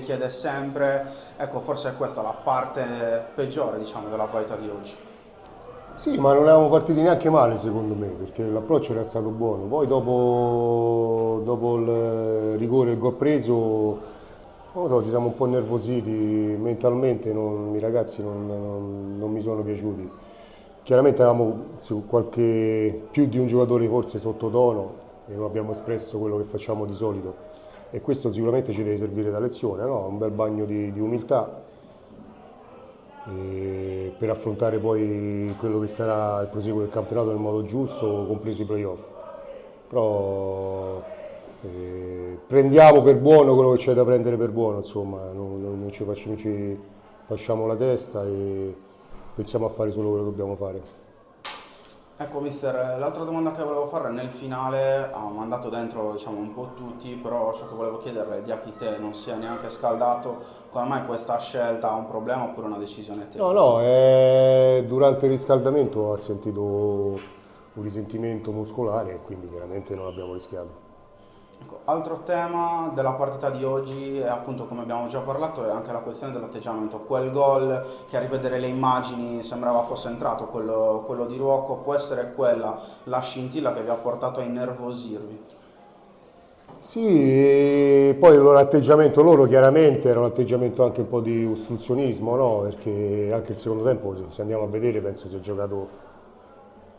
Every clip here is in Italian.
chiede sempre, ecco forse è questa la parte peggiore diciamo della partita di oggi. Sì, ma non eravamo partiti neanche male secondo me, perché l'approccio era stato buono. Poi dopo il rigore, il gol preso, non lo so, ci siamo un po' nervositi mentalmente, i ragazzi non mi sono piaciuti. Chiaramente avevamo più di un giocatore forse sottotono e non abbiamo espresso quello che facciamo di solito. E questo sicuramente ci deve servire da lezione, no? Un bel bagno di umiltà per affrontare poi quello che sarà il proseguo del campionato nel modo giusto, compreso i playoff. Però prendiamo per buono quello che c'è da prendere per buono, insomma, non ci facciamo la testa e pensiamo a fare solo quello che dobbiamo fare. Ecco mister, l'altra domanda che volevo fare nel finale ha mandato dentro diciamo un po' tutti, però ciò che volevo chiederle è di a chi te non sia neanche scaldato, come mai questa scelta ha un problema oppure una decisione No, tecnica? no, durante il riscaldamento ha sentito un risentimento muscolare e quindi chiaramente non abbiamo rischiato. Ecco, altro tema della partita di oggi è appunto come abbiamo già parlato è anche la questione dell'atteggiamento. Quel gol che a rivedere le immagini sembrava fosse entrato, quello di Ruocco, può essere quella la scintilla che vi ha portato a innervosirvi? Sì, e poi il loro atteggiamento, loro chiaramente era un atteggiamento anche un po' di ostruzionismo, no? Perché anche il secondo tempo, se andiamo a vedere, penso si è giocato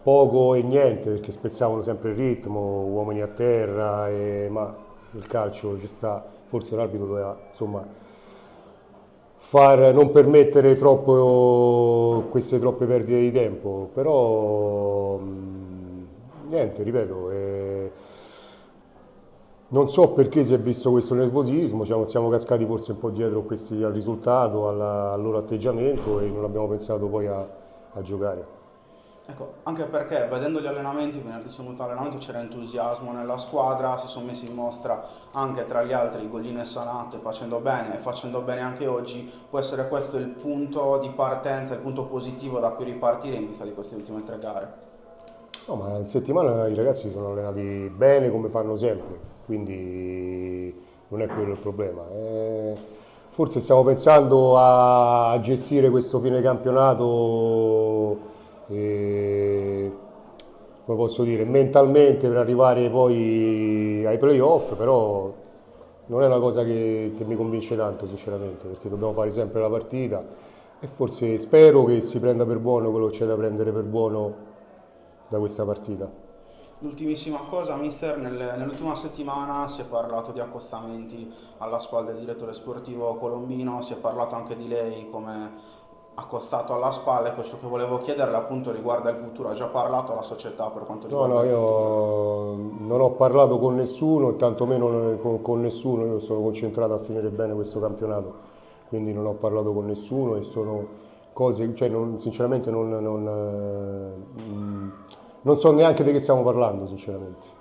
poco e niente, perché spezzavano sempre il ritmo, uomini a terra, ma il calcio ci sta, forse l'arbitro doveva, insomma, non permettere queste troppe perdite di tempo, però niente, ripeto, non so perché si è visto questo nervosismo, siamo cascati forse un po' dietro al risultato, al loro atteggiamento e non abbiamo pensato poi a giocare. Ecco, anche perché vedendo gli allenamenti, venerdì sono venuto all'allenamento, c'era entusiasmo nella squadra, si sono messi in mostra anche tra gli altri Gollino e Sanate facendo bene e facendo bene anche oggi, può essere questo il punto di partenza, il punto positivo da cui ripartire in vista di queste ultime 3 gare. No, ma in settimana i ragazzi sono allenati bene come fanno sempre, quindi non è quello il problema. Forse stiamo pensando a gestire questo fine campionato, come posso dire, mentalmente per arrivare poi ai playoff, però non è una cosa che mi convince tanto, sinceramente, perché dobbiamo fare sempre la partita e forse spero che si prenda per buono quello che c'è da prendere per buono da questa partita. L'ultimissima cosa, mister, nell'ultima settimana si è parlato di accostamenti alla spalla del direttore sportivo Colombino, si è parlato anche di lei come accostato alla spalla, ecco ciò che volevo chiederle appunto riguarda il futuro, ha già parlato alla società per quanto No, riguarda no, il futuro? io non ho parlato con nessuno, e tantomeno con nessuno, io sono concentrato a finire bene questo campionato, quindi non ho parlato con nessuno e sono cose, cioè sinceramente non so neanche di che stiamo parlando, sinceramente.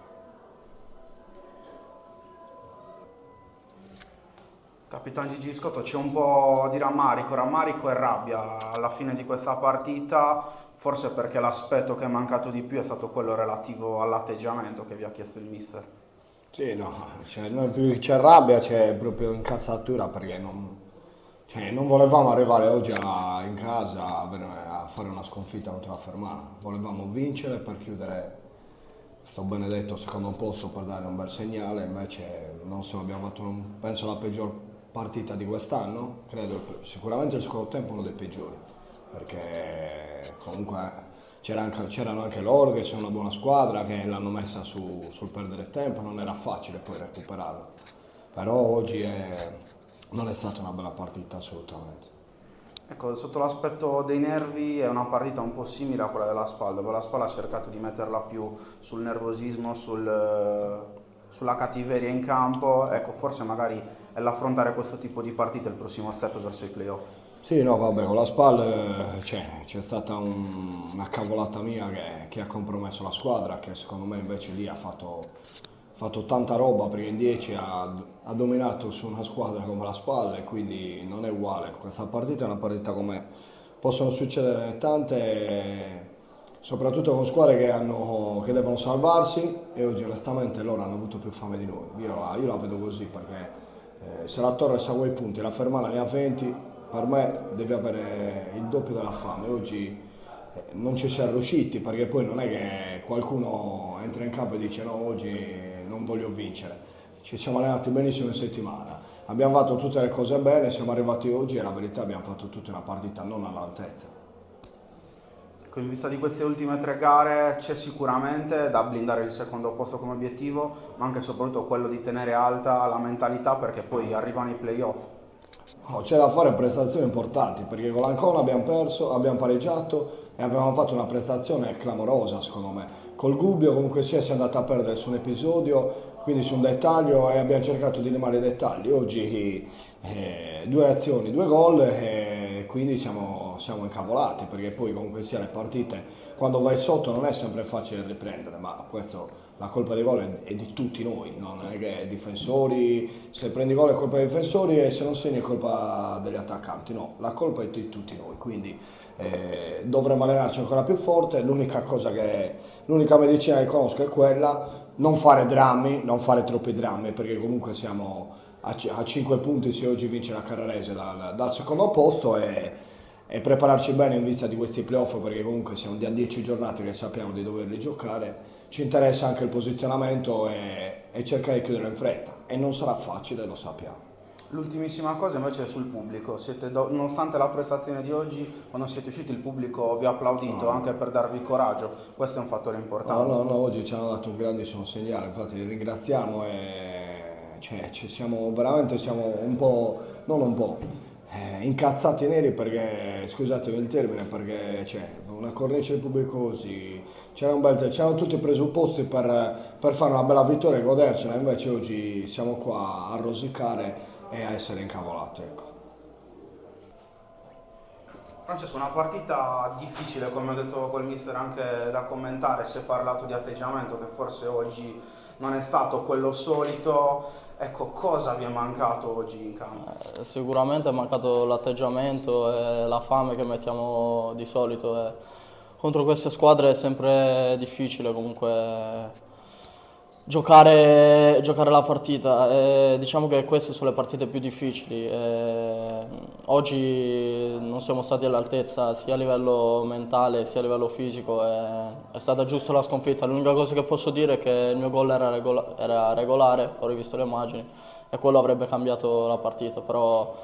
Capitan Gigi Scotto, c'è un po' di rammarico e rabbia alla fine di questa partita, forse perché l'aspetto che è mancato di più è stato quello relativo all'atteggiamento che vi ha chiesto il mister. Sì, no, non più che c'è rabbia, c'è proprio incazzatura perché non volevamo arrivare oggi in casa a fare una sconfitta contro la Fermana, volevamo vincere per chiudere questo benedetto secondo posto per dare un bel segnale, invece non se l'abbiamo fatto, penso la peggior partita di quest'anno, credo sicuramente il secondo tempo uno dei peggiori, perché comunque c'erano anche loro che sono una buona squadra, che l'hanno messa sul perdere tempo, non era facile poi recuperarla. Però oggi non è stata una bella partita assolutamente. Ecco, sotto l'aspetto dei nervi è una partita un po' simile a quella della SPAL, dove la SPAL ha cercato di metterla più sul nervosismo, sulla cattiveria in campo, ecco, forse magari è l'affrontare questo tipo di partite il prossimo step verso i playoff. Sì, no, vabbè, con la SPAL c'è stata una cavolata mia che ha compromesso la squadra, che secondo me invece lì ha fatto tanta roba perché in 10 ha dominato su una squadra come la SPAL e quindi non è uguale. Questa partita è una partita come possono succedere tante, soprattutto con squadre che devono salvarsi e oggi onestamente loro hanno avuto più fame di noi. Io la vedo così perché Se la Torres ha quei punti, la Fermana ne ha 20, per me deve avere il doppio della fame. Oggi non ci siamo riusciti, perché poi non è che qualcuno entra in campo e dice no, oggi non voglio vincere. Ci siamo allenati benissimo in settimana, abbiamo fatto tutte le cose bene, siamo arrivati oggi e la verità abbiamo fatto tutta una partita non all'altezza. In vista di queste ultime 3 gare c'è sicuramente da blindare il secondo posto come obiettivo, ma anche e soprattutto quello di tenere alta la mentalità, perché poi arrivano i playoff. C'è da fare prestazioni importanti, perché con l'Ancona abbiamo perso, abbiamo pareggiato e avevamo fatto una prestazione clamorosa secondo me. Col Gubbio comunque sia si è andata a perdere su un episodio, quindi su un dettaglio, e abbiamo cercato di rimare i dettagli. Oggi 2 azioni, 2 gol e quindi siamo incavolati, perché poi comunque sia le partite quando vai sotto non è sempre facile riprendere, ma questo, la colpa dei gol è di tutti noi, non è che è difensori, se prendi gol è colpa dei difensori e se non segni è colpa degli attaccanti, no, la colpa è di tutti noi, quindi dovremmo allenarci ancora più forte. L'unica medicina che conosco è quella, non fare drammi, non fare troppi drammi, perché comunque siamo a 5 punti se oggi vince la Carrarese dal secondo posto, e prepararci bene in vista di questi playoff, perché comunque siamo a 10 giornate che sappiamo di doverli giocare. Ci interessa anche il posizionamento e cercare di chiudere in fretta, e non sarà facile, lo sappiamo. L'ultimissima cosa invece è sul pubblico. Nonostante la prestazione di oggi, quando siete usciti il pubblico vi ha applaudito, anche per darvi coraggio, questo è un fattore importante. No, oggi ci hanno dato un grandissimo segnale, infatti li ringraziamo siamo un po', non un po', incazzati neri, perché, scusatemi il termine, perché una cornice del pubblico così, c'erano tutti i presupposti per fare una bella vittoria e godercela, invece oggi siamo qua a rosicare e a essere incavolati, ecco. Francesco, una partita difficile, come ho detto col mister, anche da commentare. Si è parlato di atteggiamento che forse oggi non è stato quello solito. Ecco, cosa vi è mancato oggi in campo? Sicuramente è mancato l'atteggiamento e la fame che mettiamo di solito. Contro queste squadre è sempre difficile comunque giocare la partita. Diciamo che queste sono le partite più difficili. Oggi non siamo stati all'altezza sia a livello mentale sia a livello fisico. È stata giusta la sconfitta. L'unica cosa che posso dire è che il mio gol era regolare, ho rivisto le immagini, e quello avrebbe cambiato la partita. Però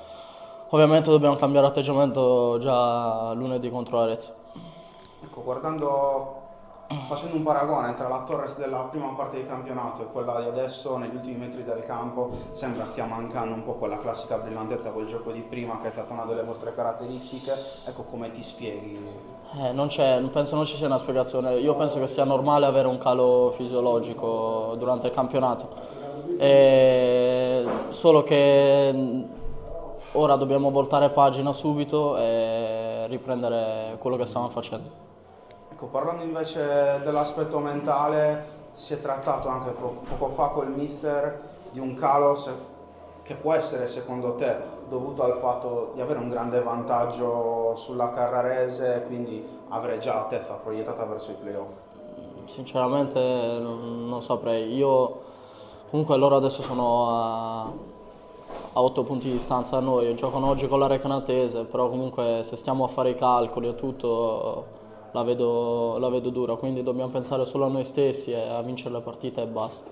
ovviamente dobbiamo cambiare atteggiamento già lunedì contro l'Arezzo. Ecco, facendo un paragone tra la Torres della prima parte del campionato e quella di adesso, negli ultimi metri del campo sembra stia mancando un po' quella classica brillantezza, quel gioco di prima che è stata una delle vostre caratteristiche. Ecco, come ti spieghi? Penso non ci sia una spiegazione. Io penso che sia normale avere un calo fisiologico durante il campionato, solo che ora dobbiamo voltare pagina subito e riprendere quello che stavamo facendo. Ecco, parlando invece dell'aspetto mentale, si è trattato anche poco fa col mister di un calo che può essere, secondo te, dovuto al fatto di avere un grande vantaggio sulla Carrarese, quindi avere già la testa proiettata verso i playoff? Sinceramente non saprei. Io comunque loro adesso sono a 8 punti di distanza da noi, giocano oggi con la Recanatese, però comunque se stiamo a fare i calcoli e tutto la vedo dura, quindi dobbiamo pensare solo a noi stessi e a vincere la partita e basta.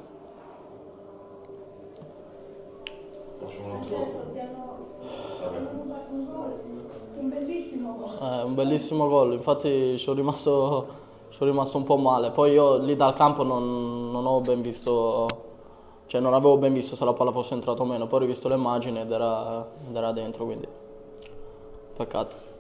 Un bellissimo gol, infatti ci ho rimasto un po' male. Poi io lì dal campo non ho ben visto, non avevo ben visto se la palla fosse entrata o meno, poi ho rivisto le immagini ed era dentro, quindi peccato.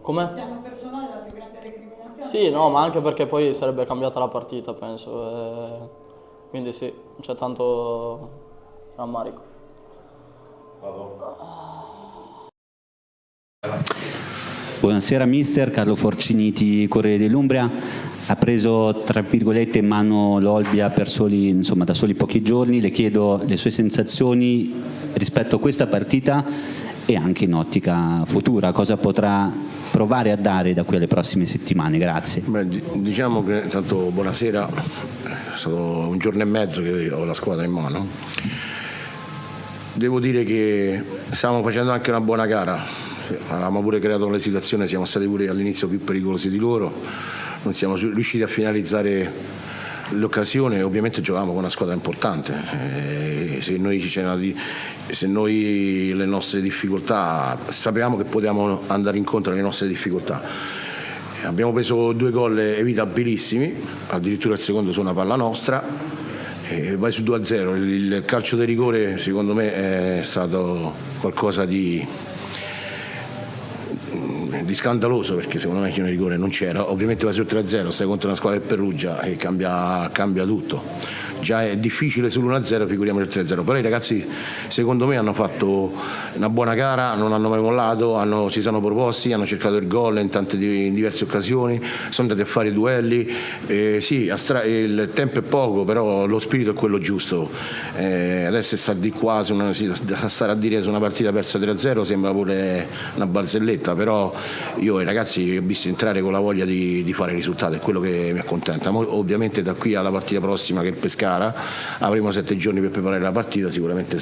Come? Piano personale la più grande recriminazione? Sì, no, ma anche perché poi sarebbe cambiata la partita, penso. Quindi sì, c'è tanto rammarico. Buonasera mister, Carlo Forciniti, Corriere dell'Umbria. Ha preso tra virgolette in mano l'Olbia da soli pochi giorni. Le chiedo le sue sensazioni rispetto a questa partita e anche in ottica futura, cosa potrà provare a dare da qui alle prossime settimane. Grazie. Diciamo che, tanto buonasera, stato un giorno e mezzo che ho la squadra in mano. Devo dire che stiamo facendo anche una buona gara, avevamo pure creato le situazioni, siamo stati pure all'inizio più pericolosi di loro, non siamo riusciti a finalizzare l'occasione. Ovviamente giocavamo con una squadra importante, se noi le nostre difficoltà, sapevamo che potevamo andare incontro alle nostre difficoltà. Abbiamo preso 2 gol evitabilissimi, addirittura il secondo su una palla nostra, e vai su 2-0. Il calcio di rigore secondo me è stato qualcosa di scandaloso, perché secondo me che un rigore non c'era. Ovviamente vai sul 3-0, stai contro una squadra del Perugia e cambia tutto. Già è difficile sull'1-0, figuriamo il 3-0. Però i ragazzi secondo me hanno fatto una buona gara, non hanno mai mollato, si sono proposti, hanno cercato il gol in diverse occasioni, sono andati a fare duelli. Sì, il tempo è poco, però lo spirito è quello giusto. Adesso sta di qua, stare a dire su una partita persa 3-0 sembra pure una barzelletta, però io i ragazzi li ho visti entrare con la voglia di fare risultati, è quello che mi accontenta. Ovviamente da qui alla partita prossima, che è il Pescara, avremo 7 giorni per preparare la partita, sicuramente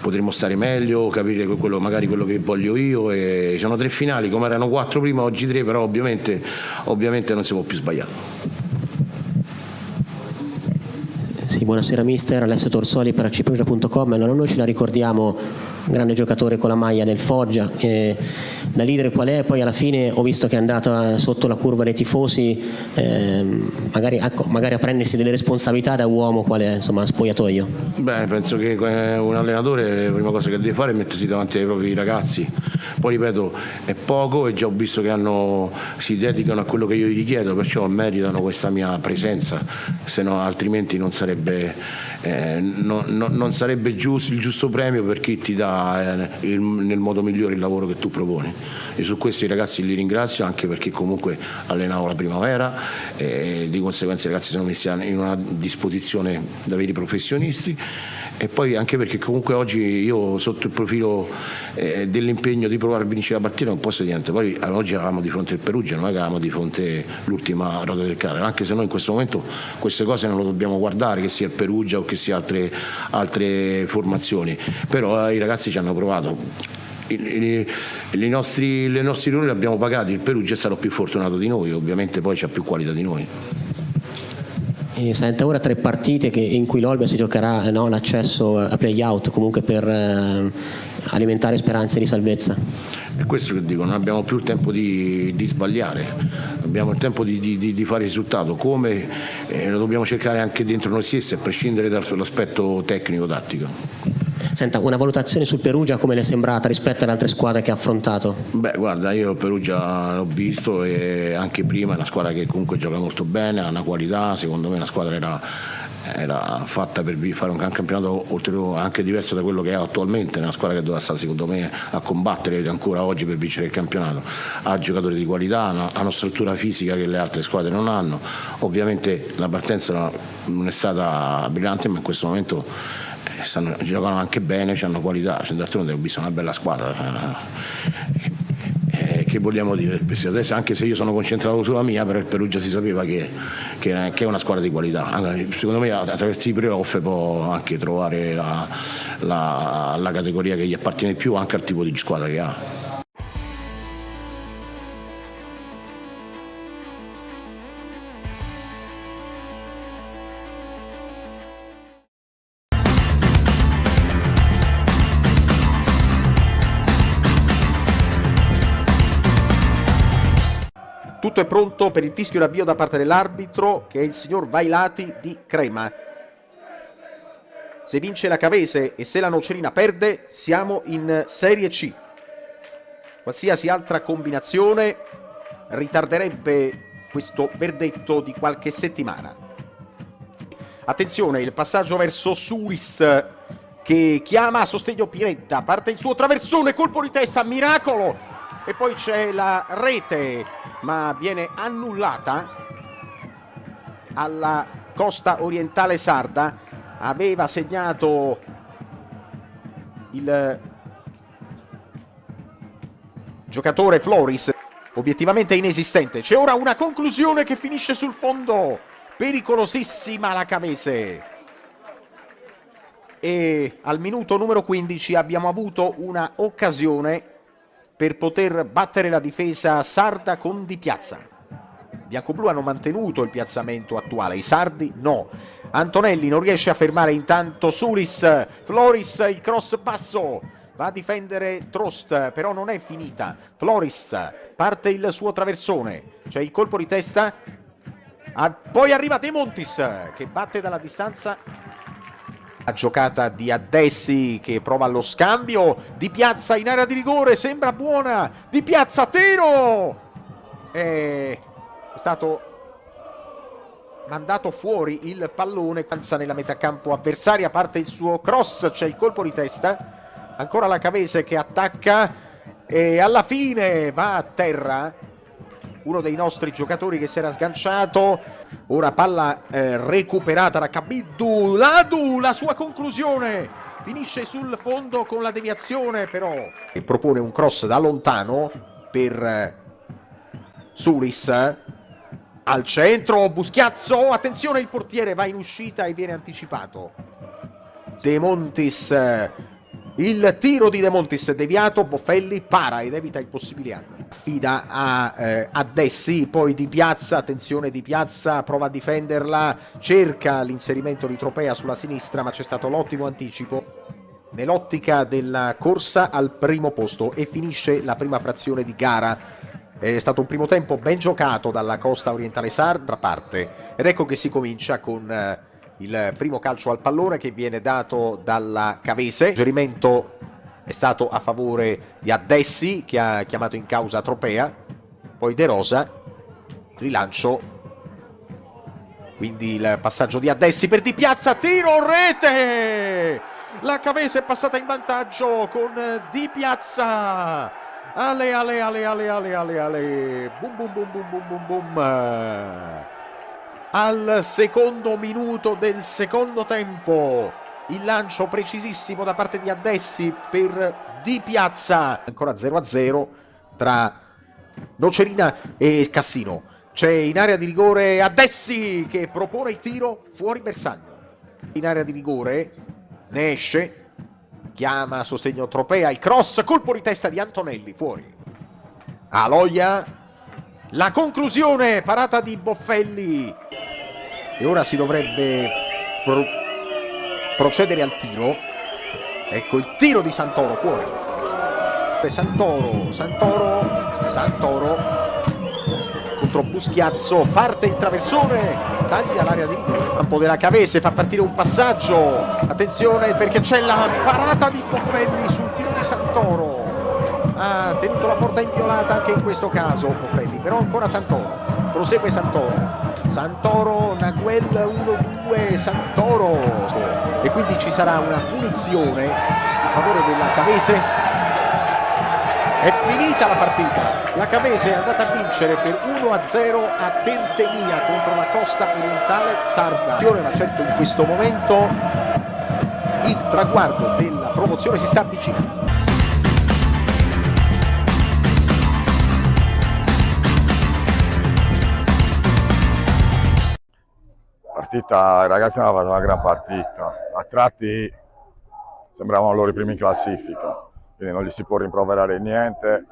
potremo stare meglio, capire magari quello che voglio io, e ci sono 3 finali, come erano 4 prima, oggi 3, però ovviamente non si può più sbagliare. Sì, buonasera mister, Alessio Torsoli per acperugia.com. Allora, noi ce la ricordiamo, un grande giocatore con la maglia del Foggia, da leader qual è, poi alla fine ho visto che è andata sotto la curva dei tifosi, magari a prendersi delle responsabilità da uomo quale spogliatoio. Beh, penso che un allenatore la prima cosa che deve fare è mettersi davanti ai propri ragazzi. Poi ripeto, è poco e già ho visto che si dedicano a quello che io gli chiedo, perciò meritano questa mia presenza, se no altrimenti non sarebbe il giusto premio per chi ti dà nel modo migliore il lavoro che tu proponi. E su questo i ragazzi li ringrazio, anche perché comunque allenavo la primavera e di conseguenza i ragazzi sono messi in una disposizione da veri professionisti. E poi anche perché comunque oggi io, sotto il profilo dell'impegno di provare a vincere la partita, non posso dire niente. Poi oggi eravamo di fronte al Perugia, non è che eravamo di fronte all'ultima ruota del carro, anche se noi in questo momento queste cose non lo dobbiamo guardare, che sia il Perugia o che sia altre formazioni, però i ragazzi ci hanno provato. Le nostri ruoli li abbiamo pagati, il Perugia è stato più fortunato di noi, ovviamente poi c'ha più qualità di noi. Senta, ora 3 partite in cui l'Olbia si giocherà l'accesso a play-out, comunque per alimentare speranze di salvezza. È questo che dico, non abbiamo più il tempo di sbagliare, abbiamo il tempo di fare risultato, come lo dobbiamo cercare anche dentro noi stessi, a prescindere dall'aspetto tecnico-tattico. Senta, una valutazione sul Perugia come le è sembrata rispetto alle altre squadre che ha affrontato? Beh, guarda, io il Perugia l'ho visto e anche prima è una squadra che comunque gioca molto bene, ha una qualità, secondo me la squadra era fatta per fare un campionato anche diverso da quello che è attualmente, una squadra che doveva stare secondo me a combattere ancora oggi per vincere il campionato. Ha giocatori di qualità, ha una struttura fisica che le altre squadre non hanno. Ovviamente la partenza non è stata brillante, ma in questo momento giocano anche bene, hanno qualità. D'altronde ho visto una bella squadra. Che vogliamo dire del Pescara? Adesso, anche se io sono concentrato sulla mia, però il Perugia si sapeva che è una squadra di qualità. Secondo me attraverso i playoff può anche trovare la categoria che gli appartiene più, anche al tipo di squadra che ha. Tutto è pronto per il fischio d'avvio da parte dell'arbitro, che è il signor Vailati di Crema. Se vince la Cavese e se la Nocerina perde, siamo in Serie C. Qualsiasi altra combinazione ritarderebbe questo verdetto di qualche settimana. Attenzione, il passaggio verso Suris, che chiama a sostegno Piretta. Parte il suo traversone, colpo di testa, miracolo! E poi c'è la rete, ma viene annullata alla costa orientale sarda. Aveva segnato il giocatore Floris, obiettivamente inesistente. C'è ora una conclusione che finisce sul fondo pericolosissima la Cavese. E al minuto numero 15 abbiamo avuto una occasione per poter battere la difesa sarda con Di Piazza. Biancoblù hanno mantenuto il piazzamento attuale, i sardi no. Antonelli non riesce a fermare intanto Sulis, Floris, il cross basso, va a difendere Trost, però non è finita. Floris, parte il suo traversone, c'è il colpo di testa, poi arriva De Montis che batte dalla distanza. La giocata di Addessi che prova lo scambio, Di Piazza in area di rigore, sembra buona, Di Piazza, tiro! È stato mandato fuori il pallone, panza nella metacampo avversaria, parte il suo cross, c'è il colpo di testa, ancora la Cavese che attacca e alla fine va a terra uno dei nostri giocatori che si era sganciato. Ora palla recuperata da Kabiddu, Ladu, la sua conclusione, finisce sul fondo con la deviazione però, e propone un cross da lontano per Sulis, al centro Buschiazzo, attenzione, il portiere va in uscita e viene anticipato. De Montis, il tiro di De Montis deviato, Boffelli para ed evita il possibile angolo. Affida a Addessi, poi Di Piazza, attenzione Di Piazza, prova a difenderla, cerca l'inserimento di Tropea sulla sinistra, ma c'è stato l'ottimo anticipo nell'ottica della corsa al primo posto e finisce la prima frazione di gara. È stato un primo tempo ben giocato dalla costa orientale sarda parte ed ecco che si comincia con il primo calcio al pallone che viene dato dalla Cavese. Il suggerimento è stato a favore di Addessi che ha chiamato in causa Tropea, poi De Rosa, rilancio, quindi il passaggio di Addessi per Di Piazza, tiro, rete! La Cavese è passata in vantaggio con Di Piazza, ale ale ale ale ale ale ale, bum bum bum bum bum bum bum. Al secondo minuto del secondo tempo il lancio precisissimo da parte di Addessi per Di Piazza, ancora 0-0 tra Nocerina e Cassino. C'è in area di rigore Addessi che propone il tiro fuori bersaglio. In area di rigore ne esce, chiama a sostegno Tropea, il cross, colpo di testa di Antonelli, fuori. Aloia, la conclusione, parata di Boffelli e ora si dovrebbe procedere al tiro. Ecco il tiro di Santoro, fuori. Santoro contro Buschiazzo, parte il traversone, taglia l'area di rigore, campo della Cavese, fa partire un passaggio, attenzione perché c'è la parata di Boffelli sul tiro di Santoro, ha tenuto la porta inviolata anche in questo caso Boffelli, però ancora Santoro, prosegue Santoro, Naguel 1-2, Santoro, e quindi ci sarà una punizione a favore della Cavese. È finita la partita, la Cavese è andata a vincere per 1-0 a Tertenia contro la costa orientale sarda. Ma certo in questo momento il traguardo della promozione si sta avvicinando. I ragazzi hanno fatto una gran partita, a tratti sembravano loro i primi in classifica, quindi non gli si può rimproverare niente,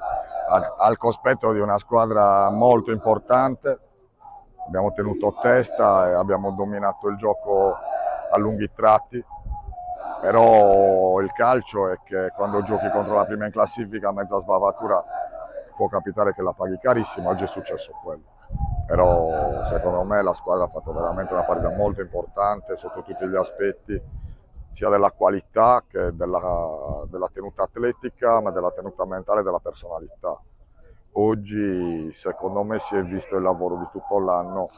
al cospetto di una squadra molto importante, abbiamo tenuto testa e abbiamo dominato il gioco a lunghi tratti, però il calcio è che quando giochi contro la prima in classifica, mezza sbavatura, può capitare che la paghi carissimo, oggi è successo quello. Però secondo me la squadra ha fatto veramente una partita molto importante sotto tutti gli aspetti, sia della qualità che della tenuta atletica, ma della tenuta mentale e della personalità. Oggi secondo me si è visto il lavoro di tutto l'anno,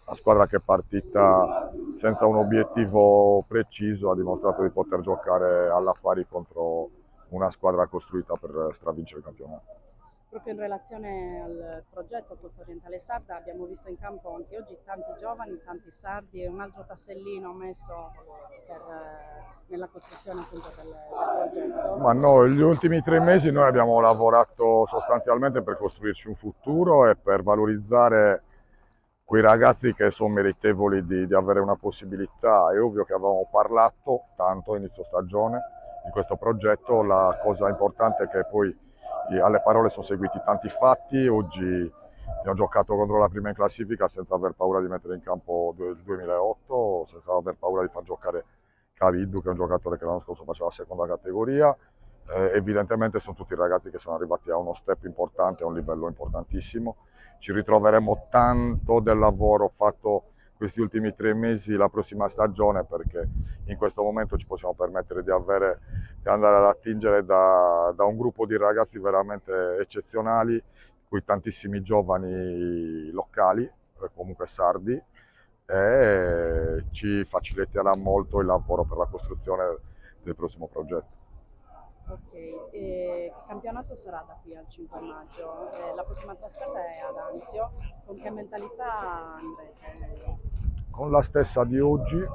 la squadra che è partita senza un obiettivo preciso ha dimostrato di poter giocare alla pari contro una squadra costruita per stravincere il campionato. Proprio in relazione al progetto Costa Orientale Sarda abbiamo visto in campo anche oggi tanti giovani, tanti sardi e un altro tassellino messo nella costruzione appunto del progetto. Ma noi gli ultimi 3 mesi noi abbiamo lavorato sostanzialmente per costruirci un futuro e per valorizzare quei ragazzi che sono meritevoli di avere una possibilità. È ovvio che avevamo parlato tanto a inizio stagione di questo progetto, la cosa importante è che poi alle parole sono seguiti tanti fatti. Oggi abbiamo giocato contro la prima in classifica senza aver paura di mettere in campo il 2008, senza aver paura di far giocare Caviddu, che è un giocatore che l'anno scorso faceva la seconda categoria. Evidentemente sono tutti ragazzi che sono arrivati a uno step importante, a un livello importantissimo. Ci ritroveremo tanto del lavoro fatto questi ultimi 3 mesi la prossima stagione, perché in questo momento ci possiamo permettere di andare ad attingere da un gruppo di ragazzi veramente eccezionali, cui tantissimi giovani locali, comunque sardi, e ci faciliterà molto il lavoro per la costruzione del prossimo progetto. Ok, il campionato sarà da qui al 5 maggio, la prossima trasferta è ad Anzio, con che mentalità andrete? Con la stessa di oggi,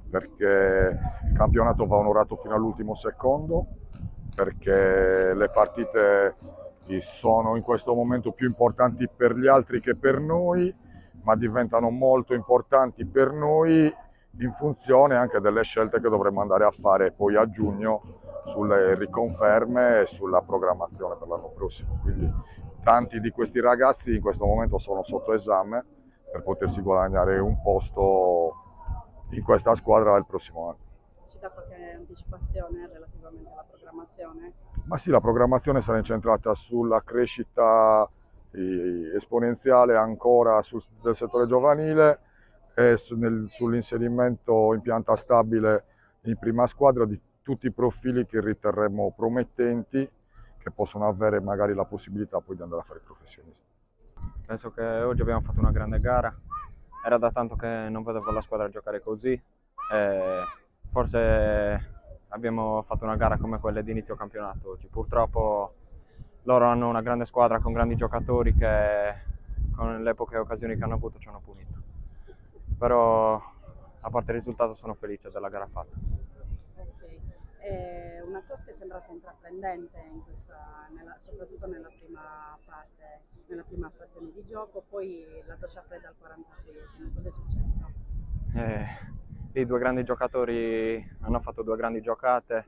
perché il campionato va onorato fino all'ultimo secondo, perché le partite sono in questo momento più importanti per gli altri che per noi, ma diventano molto importanti per noi in funzione anche delle scelte che dovremo andare a fare poi a giugno sulle riconferme e sulla programmazione per l'anno prossimo. Quindi tanti di questi ragazzi in questo momento sono sotto esame per potersi guadagnare un posto in questa squadra il prossimo anno. Ci dà qualche anticipazione relativamente alla programmazione? Ma sì, la programmazione sarà incentrata sulla crescita esponenziale ancora del settore giovanile e sull'inserimento in pianta stabile in prima squadra di tutti i profili che riterremo promettenti, che possono avere magari la possibilità poi di andare a fare professionisti. Penso che oggi abbiamo fatto una grande gara, era da tanto che non vedevo la squadra giocare così, forse abbiamo fatto una gara come quelle di inizio campionato oggi. Purtroppo loro hanno una grande squadra con grandi giocatori che con le poche occasioni che hanno avuto ci hanno punito. Però a parte il risultato sono felice della gara fatta. Una cosa che è sembrata intraprendente soprattutto nella prima parte, nella prima frazione di gioco, poi la doccia fredda al 46esimo, cosa è successo? I 2 grandi giocatori hanno fatto 2 grandi giocate,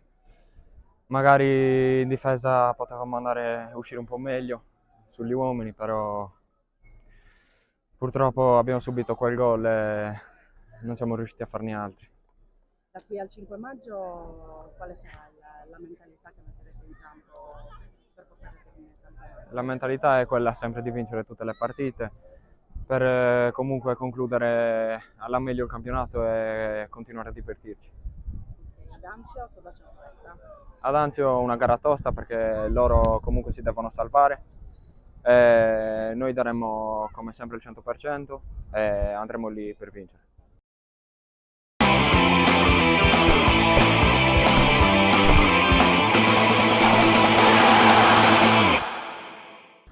magari in difesa potevamo uscire un po' meglio sugli uomini, però purtroppo abbiamo subito quel gol e non siamo riusciti a farne altri. Da qui al 5 maggio quale sarà la mentalità che metterete in campo per portare a termine il campionato? La mentalità è quella sempre di vincere tutte le partite per comunque concludere alla meglio il campionato e continuare a divertirci. Ad Anzio cosa ci aspetta? Ad Anzio una gara tosta perché loro comunque si devono salvare. Noi daremo come sempre il 100% e andremo lì per vincere.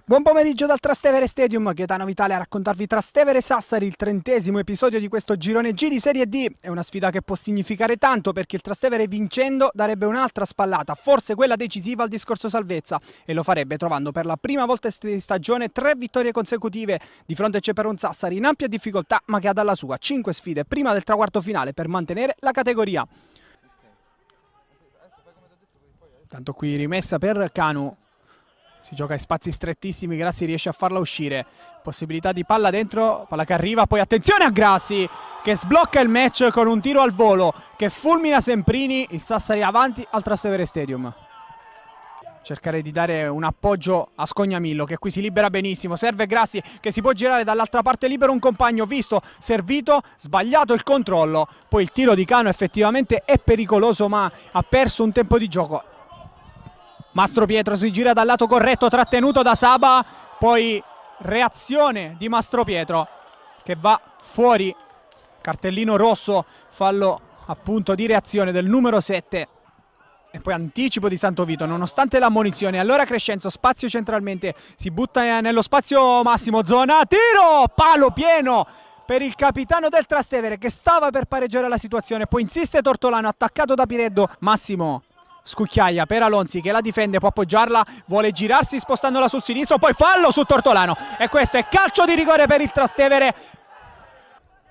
Buon pomeriggio dal Trastevere Stadium, Gaetano Vitale a raccontarvi Trastevere Sassari, il 30° episodio di questo girone G di Serie D. È una sfida che può significare tanto perché il Trastevere vincendo darebbe un'altra spallata, forse quella decisiva al discorso salvezza, e lo farebbe trovando per la prima volta in stagione 3 vittorie consecutive. Di fronte c'è però un Sassari in ampia difficoltà ma che ha dalla sua 5 sfide prima del traguardo finale per mantenere la categoria. Tanto qui rimessa per Canu. Si gioca in spazi strettissimi, Grassi riesce a farla uscire, possibilità di palla dentro, palla che arriva, poi attenzione a Grassi che sblocca il match con un tiro al volo che fulmina Semprini, il Sassari avanti al Trastevere Stadium. Cercare di dare un appoggio a Scognamillo che qui si libera benissimo, serve Grassi che si può girare dall'altra parte libero un compagno, visto, servito, sbagliato il controllo, poi il tiro di Cano effettivamente è pericoloso ma ha perso un tempo di gioco. Mastro Pietro si gira dal lato corretto, trattenuto da Saba, poi reazione di Mastro Pietro che va fuori, cartellino rosso, fallo appunto di reazione del numero 7 e poi anticipo di Santovito nonostante l'ammonizione. Allora Crescenzo, spazio centralmente, si butta nello spazio massimo, zona tiro, palo pieno per il capitano del Trastevere che stava per pareggiare la situazione, poi insiste Tortolano attaccato da Pireddo, Massimo scucchiaia per Alonzi che la difende, può appoggiarla, vuole girarsi spostandola sul sinistro, poi fallo su Tortolano e questo è calcio di rigore per il Trastevere.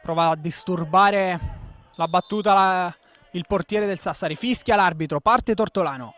prova a disturbare la battuta il portiere del Sassari, fischia l'arbitro, parte Tortolano.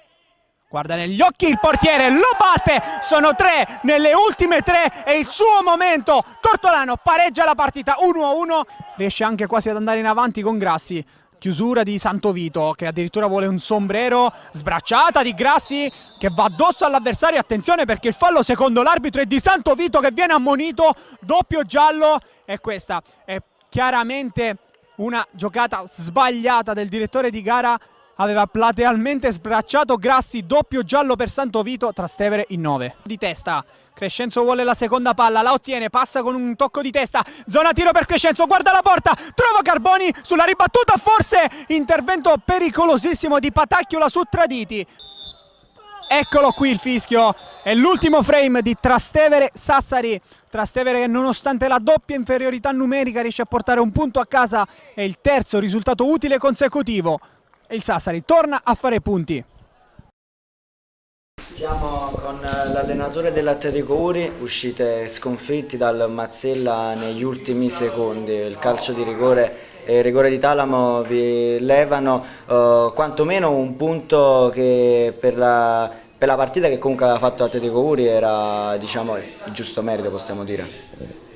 Guarda negli occhi il portiere, lo batte, sono 3 nelle ultime 3, è il suo momento. Tortolano pareggia la partita 1-1, riesce anche quasi ad andare in avanti con Grassi. Chiusura di Santovito che addirittura vuole un sombrero, sbracciata di Grassi che va addosso all'avversario. Attenzione perché il fallo secondo l'arbitro è di Santovito che viene ammonito, doppio giallo, e questa è chiaramente una giocata sbagliata del direttore di gara. Aveva platealmente sbracciato Grassi, doppio giallo per Santovito, Trastevere in 9. Di testa, Crescenzo vuole la seconda palla, la ottiene, passa con un tocco di testa, zona tiro per Crescenzo, guarda la porta, trova Carboni sulla ribattuta, forse intervento pericolosissimo di Patacchiola su Traditi. Eccolo qui il fischio, è l'ultimo frame di Trastevere-Sassari. Trastevere che nonostante la doppia inferiorità numerica riesce a portare un punto a casa, è il terzo risultato utile consecutivo. Il Sassari torna a fare punti. Siamo con l'allenatore dell'Atletico Uri, uscite sconfitti dal Mazzella negli ultimi secondi. Il calcio di rigore e il rigore di Talamo vi levano quantomeno un punto che per la partita che comunque aveva fatto l'Atletico Uri era, diciamo, il giusto merito, possiamo dire.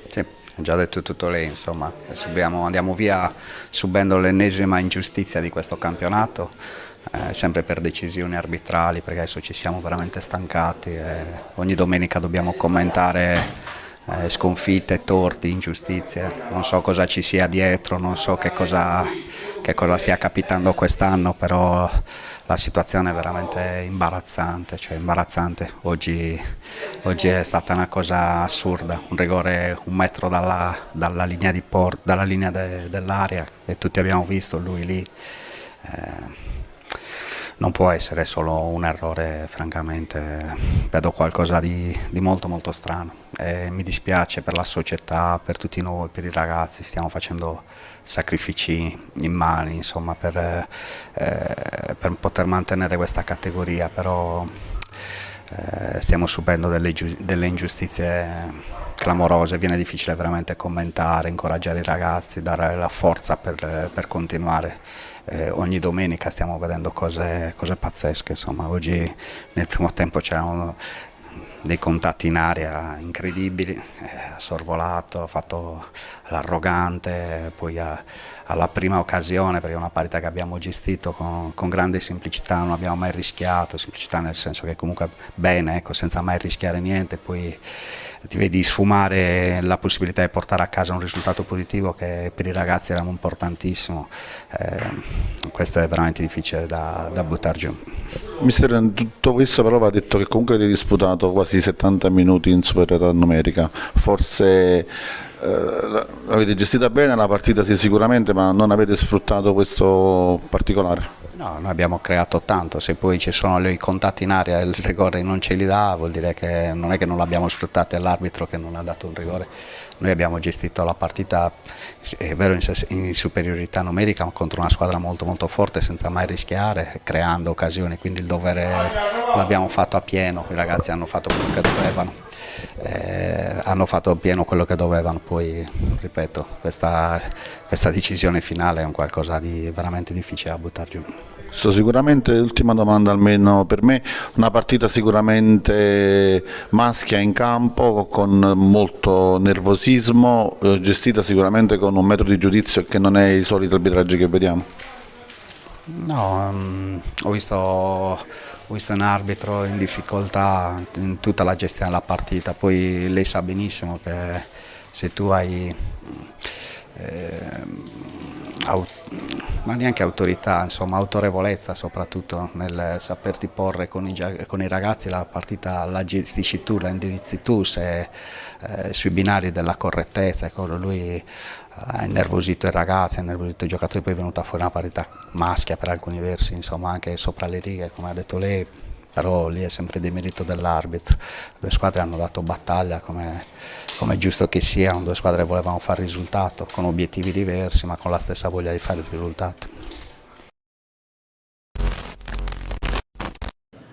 Sì. Già detto tutto lei, insomma, andiamo via subendo l'ennesima ingiustizia di questo campionato, sempre per decisioni arbitrali, perché adesso ci siamo veramente stancati e ogni domenica dobbiamo commentare sconfitte, torti, ingiustizie. Non so cosa ci sia dietro, non so che cosa stia capitando quest'anno, però la situazione è veramente imbarazzante, Oggi è stata una cosa assurda, un rigore 1 metro dalla linea dell'area e tutti abbiamo visto lui lì. Non può essere solo un errore, francamente vedo qualcosa di molto molto strano e mi dispiace per la società, per tutti noi, per i ragazzi. Stiamo facendo sacrifici immani, insomma, per poter mantenere questa categoria, però stiamo subendo delle ingiustizie clamorose, viene difficile veramente commentare, incoraggiare i ragazzi, dare la forza per continuare. Ogni domenica stiamo vedendo cose pazzesche, insomma. Oggi nel primo tempo c'erano dei contatti in area incredibili, ha sorvolato, ha fatto l'arrogante, poi alla prima occasione, perché è una partita che abbiamo gestito con grande semplicità, non abbiamo mai rischiato, semplicità nel senso che comunque bene, ecco, senza mai rischiare niente, poi ti vedi sfumare la possibilità di portare a casa un risultato positivo che per i ragazzi era importantissimo. Questo è veramente difficile da buttare giù. Mister, in tutto questo però va detto che comunque avete disputato quasi 70 minuti in superiorità numerica, forse l'avete gestita bene la partita, sì, sicuramente, ma non avete sfruttato questo particolare? No, noi abbiamo creato tanto, se poi ci sono i contatti in area e il rigore non ce li dà, vuol dire che non è che non l'abbiamo sfruttato, è l'arbitro che non ha dato un rigore. Noi abbiamo gestito la partita, è vero, in superiorità numerica, ma contro una squadra molto molto forte, senza mai rischiare, creando occasioni, quindi il dovere l'abbiamo fatto a pieno, i ragazzi hanno fatto quello che dovevano. Poi ripeto, questa decisione finale è un qualcosa di veramente difficile da buttare giù. Sicuramente, l'ultima domanda almeno per me, una partita sicuramente maschia in campo, con molto nervosismo, gestita sicuramente con un metodo di giudizio che non è i soliti arbitraggi che vediamo. No, ho visto un arbitro in difficoltà in tutta la gestione della partita, poi lei sa benissimo che se tu hai ma neanche autorità, insomma autorevolezza soprattutto nel saperti porre con i ragazzi, la partita la gestisci tu, la indirizzi tu, se sui binari della correttezza. Ecco, lui ha innervosito i ragazzi, ha innervosito i giocatori, poi è venuta fuori una partita maschia per alcuni versi, insomma anche sopra le righe, come ha detto lei, però lì è sempre demerito dell'arbitro. Le due squadre hanno dato battaglia come è giusto che siano, due squadre volevano fare il risultato con obiettivi diversi ma con la stessa voglia di fare il risultato.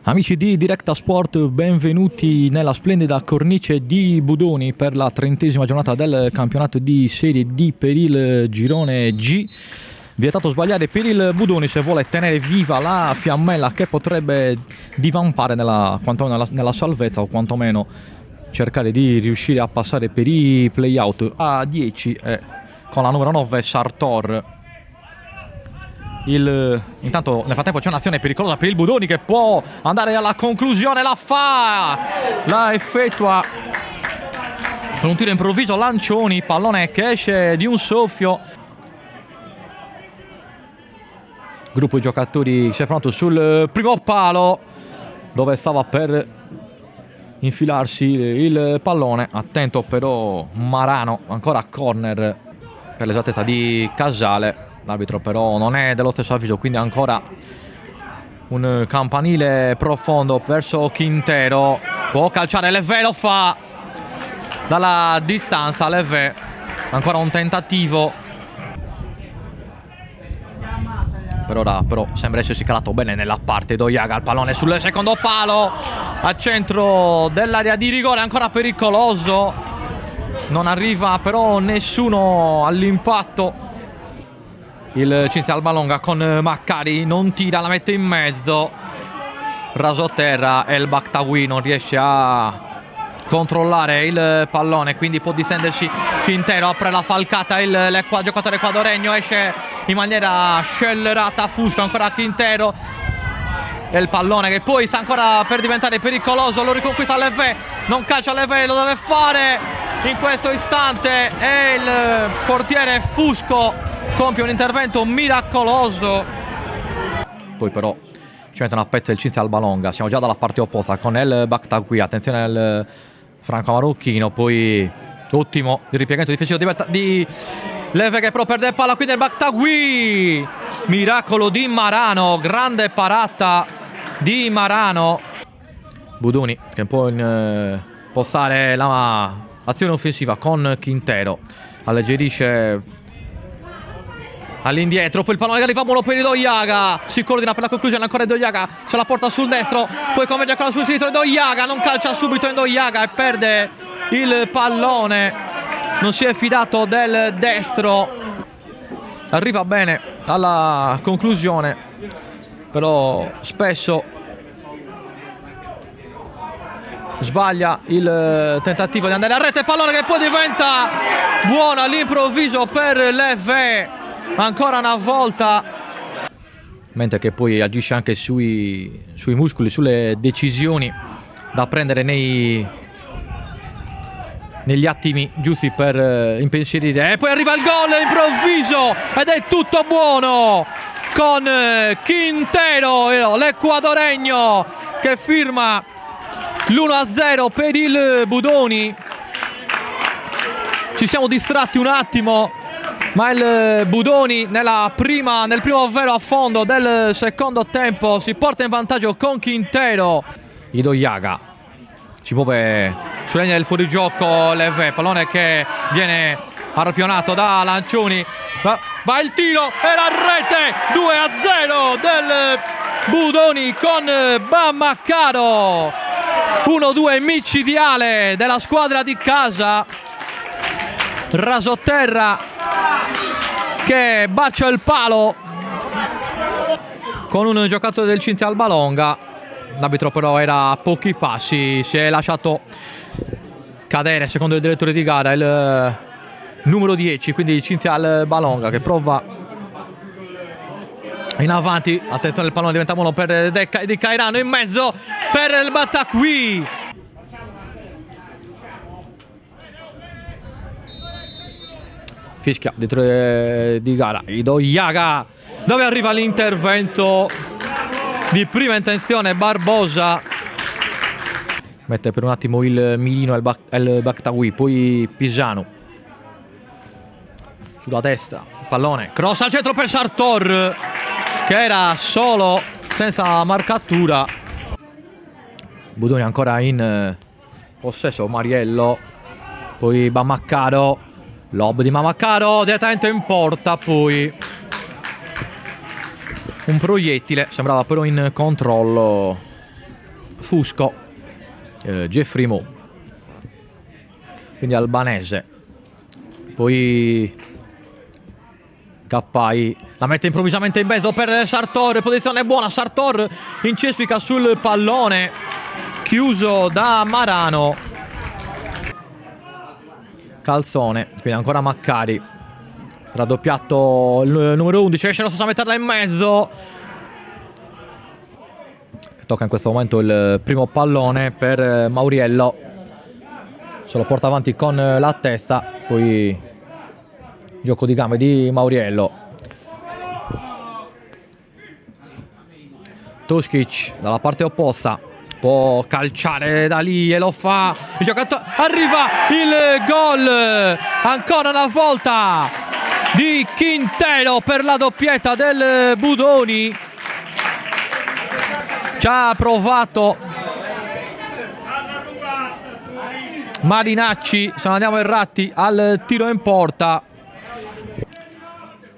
Amici di Directa Sport, benvenuti nella splendida cornice di Budoni per la 30ª giornata del campionato di Serie D per il girone G. Vietato sbagliare per il Budoni se vuole tenere viva la fiammella che potrebbe divampare quantomeno nella salvezza, o quantomeno cercare di riuscire a passare per i play-out. A 10 con la numero 9 Sartor. Intanto nel frattempo c'è un'azione pericolosa per il Budoni che può andare alla conclusione, la effettua con un tiro improvviso Lancioni, pallone che esce di un soffio. Gruppo di giocatori si è fermato sul primo palo dove stava per infilarsi il pallone. Attento però Marano, ancora corner per l'esattezza di Casale. L'arbitro però non è dello stesso avviso, quindi ancora un campanile profondo verso Quintero. Può calciare Levé, lo fa dalla distanza. Levé, ancora un tentativo. Per ora però sembra essersi calato bene nella parte Dojaga. Il pallone sul secondo palo a centro dell'area di rigore, ancora pericoloso. Non arriva però nessuno all'impatto. Il Cinzia Albalonga con Maccari, non tira, la mette in mezzo. Rasoterra e il Bakhtaoui non riesce a controllare il pallone, quindi può distendersi Quintero, apre la falcata il giocatore ecuadoregno, esce in maniera scellerata Fusco, ancora Quintero e il pallone che poi sta ancora per diventare pericoloso, lo riconquista Levé, non calcia Levé, lo deve fare in questo istante e il portiere Fusco compie un intervento miracoloso. Poi però ci mettono a pezzo il Cinzia Albalonga, siamo già dalla parte opposta con El Bakhtaoui, attenzione al franco marocchino, poi ottimo il ripiegamento difensivo di Levé che però perde palla, quindi il Bakhtaoui, miracolo di Marano, grande parata di Marano. Budoni che può impostare l'azione offensiva con Quintero, alleggerisce all'indietro, poi il pallone che arriva buono per Dojaga, si coordina per la conclusione, ancora Dojaga se la porta sul destro, poi converge ancora sul sinistro, Dojaga non calcia subito in Dojaga e perde il pallone, non si è fidato del destro, arriva bene alla conclusione, però spesso sbaglia il tentativo di andare a rete, pallone che poi diventa buono all'improvviso per Levé, ancora una volta, mentre che poi agisce anche sui muscoli, sulle decisioni da prendere negli attimi giusti per impensierire, e poi arriva il gol improvviso ed è tutto buono con Quintero, l'ecuadoregno che firma l'1-0 per il Budoni. Ci siamo distratti un attimo, ma il Budoni nel primo vero affondo del secondo tempo si porta in vantaggio con Quintero. Dojaga si muove sulla linea del fuorigioco, Levé, pallone che viene arpionato da Lancioni, va il tiro e la rete, 2-0 del Budoni con Bammaccaro, 1-2 micidiale della squadra di casa. Rasoterra che bacia il palo con un giocatore del Cinzia Albalonga, l'arbitro però era a pochi passi, si è lasciato cadere secondo il direttore di gara il numero 10, quindi il Cinzia Albalonga che prova in avanti, attenzione il pallone diventa buono per Di Cairano, in mezzo per il Bakhtaoui. Fischia dietro di gara Dojaga, dove arriva l'intervento di prima intenzione Barbosa, mette per un attimo il mirino al Bakhtaoui, poi Pisano sulla destra, pallone cross al centro per Sartor che era solo, senza marcatura. Budoni ancora in possesso, Mariello, poi Bammaccaro, lob di Bammaccaro direttamente in porta, poi un proiettile, sembrava però in controllo Fusco, Jeffrey Mo, quindi albanese. Poi Cappai la mette improvvisamente in mezzo per Sartor, posizione buona, Sartor incespica sul pallone chiuso da Marano. Calzone, quindi ancora Maccari, raddoppiato il numero 11, riesce lo stesso a metterla in mezzo. Tocca in questo momento il primo pallone per Mauriello, se lo porta avanti con la testa, poi gioco di gambe di Mauriello. Tuskic dalla parte opposta, può calciare da lì e lo fa, il giocatore, arriva il gol ancora una volta di Quintero per la doppietta del Budoni. Ci ha provato Marinacci, se non andiamo errati, al tiro in porta.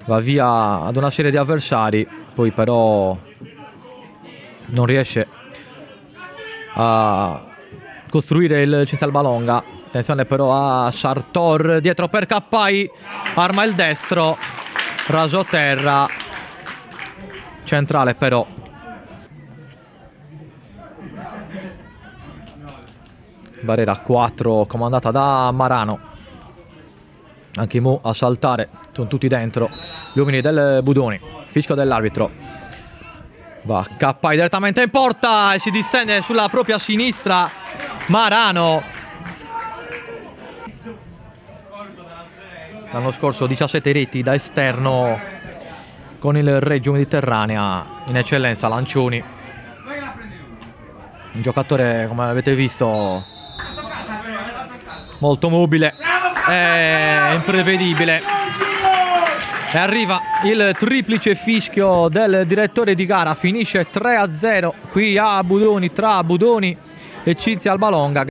Va via ad una serie di avversari, poi però non riesce a costruire il Cinzia Albalonga. Attenzione però a Sartor, dietro per Cappai, arma il destro, raso terra, centrale però. Barriera 4 comandata da Marano. Anche Mo a saltare, sono tutti dentro gli uomini del Budoni. Fischio dell'arbitro. Va Cappai direttamente in porta e si distende sulla propria sinistra Marano. L'anno scorso 17 reti da esterno con il Reggio Mediterranea in eccellenza, Lancioni. Un giocatore, come avete visto, molto mobile e imprevedibile. E arriva il triplice fischio del direttore di gara, finisce 3-0 qui a Budoni, tra Budoni e Cinzia Albalonga.